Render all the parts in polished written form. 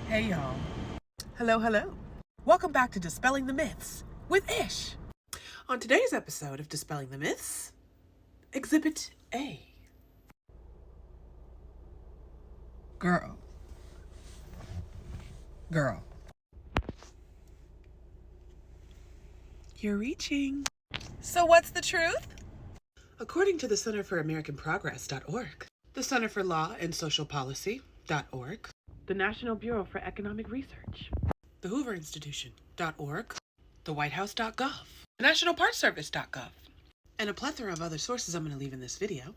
Hey y'all. Hello, hello. Welcome back to Dispelling the Myths with Ish. On today's episode of Dispelling the Myths, Exhibit A. Girl. You're reaching. So what's the truth? According to the Center for American Progress.org, the Center for Law and Social Policy.org, the National Bureau for Economic Research, the Hoover Institution.org, the WhiteHouse.gov, National Park Service.gov, and a plethora of other sources I'm going to leave in this video.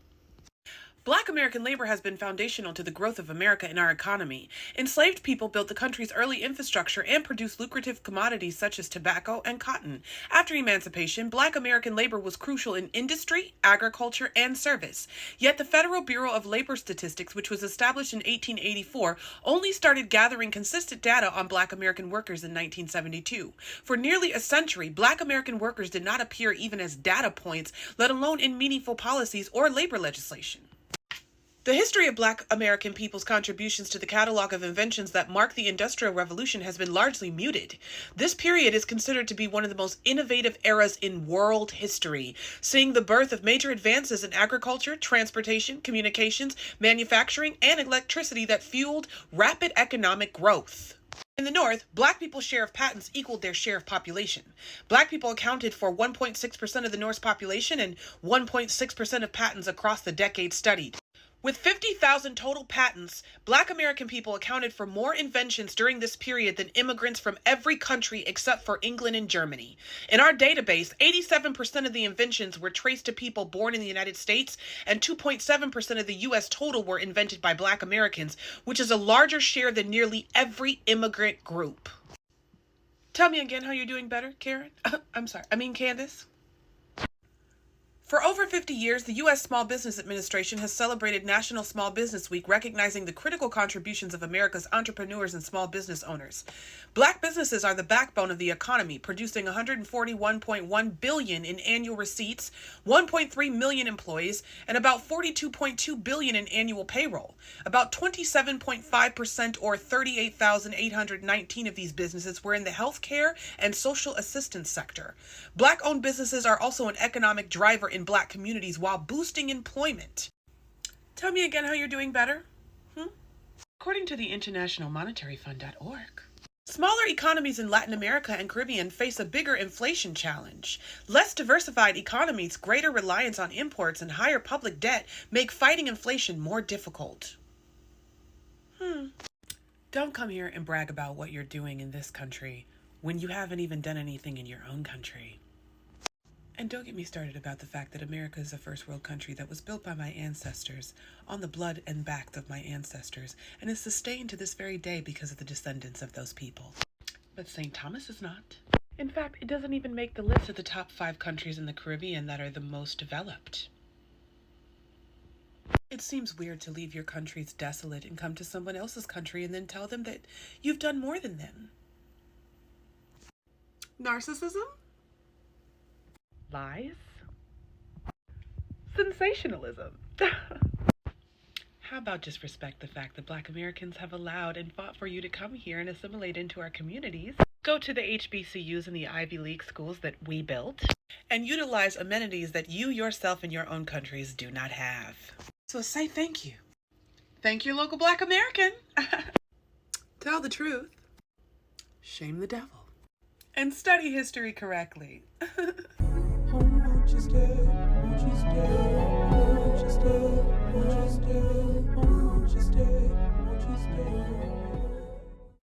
Black American labor has been foundational to the growth of America and our economy. Enslaved people built the country's early infrastructure and produced lucrative commodities such as tobacco and cotton. After emancipation, Black American labor was crucial in industry, agriculture, and service. Yet the Federal Bureau of Labor Statistics, which was established in 1884, only started gathering consistent data on Black American workers in 1972. For nearly a century, Black American workers did not appear even as data points, let alone in meaningful policies or labor legislation. The history of Black American people's contributions to the catalog of inventions that marked the Industrial Revolution has been largely muted. This period is considered to be one of the most innovative eras in world history, seeing the birth of major advances in agriculture, transportation, communications, manufacturing, and electricity that fueled rapid economic growth. In the North, Black people's share of patents equaled their share of population. Black people accounted for 1.6% of the North's population and 1.6% of patents across the decades studied. With 50,000 total patents, Black American people accounted for more inventions during this period than immigrants from every country except for England and Germany. In our database, 87% of the inventions were traced to people born in the United States, and 2.7% of the U.S. total were invented by Black Americans, which is a larger share than nearly every immigrant group. Tell me again how you're doing better, Karen? Candace. For over 50 years, the U.S. Small Business Administration has celebrated National Small Business Week, recognizing the critical contributions of America's entrepreneurs and small business owners. Black businesses are the backbone of the economy, producing $141.1 billion in annual receipts, 1.3 million employees, and about $42.2 billion in annual payroll. About 27.5%, or 38,819 of these businesses, were in the healthcare and social assistance sector. Black-owned businesses are also an economic driver in Black communities while boosting employment. Tell me again how you're doing better. According to the International Monetary Fund.org, smaller economies in Latin America and Caribbean face a bigger inflation challenge. Less diversified economies, greater reliance on imports, and higher public debt make fighting inflation more difficult. Don't come here and brag about what you're doing in this country when you haven't even done anything in your own country. And don't get me started about the fact that America is a first world country that was built by my ancestors, on the blood and backs of my ancestors, and is sustained to this very day because of the descendants of those people. But St. Thomas is not. In fact, it doesn't even make the list of the top 5 countries in the Caribbean that are the most developed. It seems weird to leave your countries desolate and come to someone else's country and then tell them that you've done more than them. Narcissism? Lies? Sensationalism? How about just respect the fact that Black Americans have allowed and fought for you to come here and assimilate into our communities, go to the HBCUs and the Ivy League schools that we built, and utilize amenities that you yourself in your own countries do not have. So say thank you. Thank you, local Black American. Tell the truth. Shame the devil. And study history correctly. Won't you stay? Won't you stay? Won't you stay? Won't you stay? Won't you stay? Won't you stay?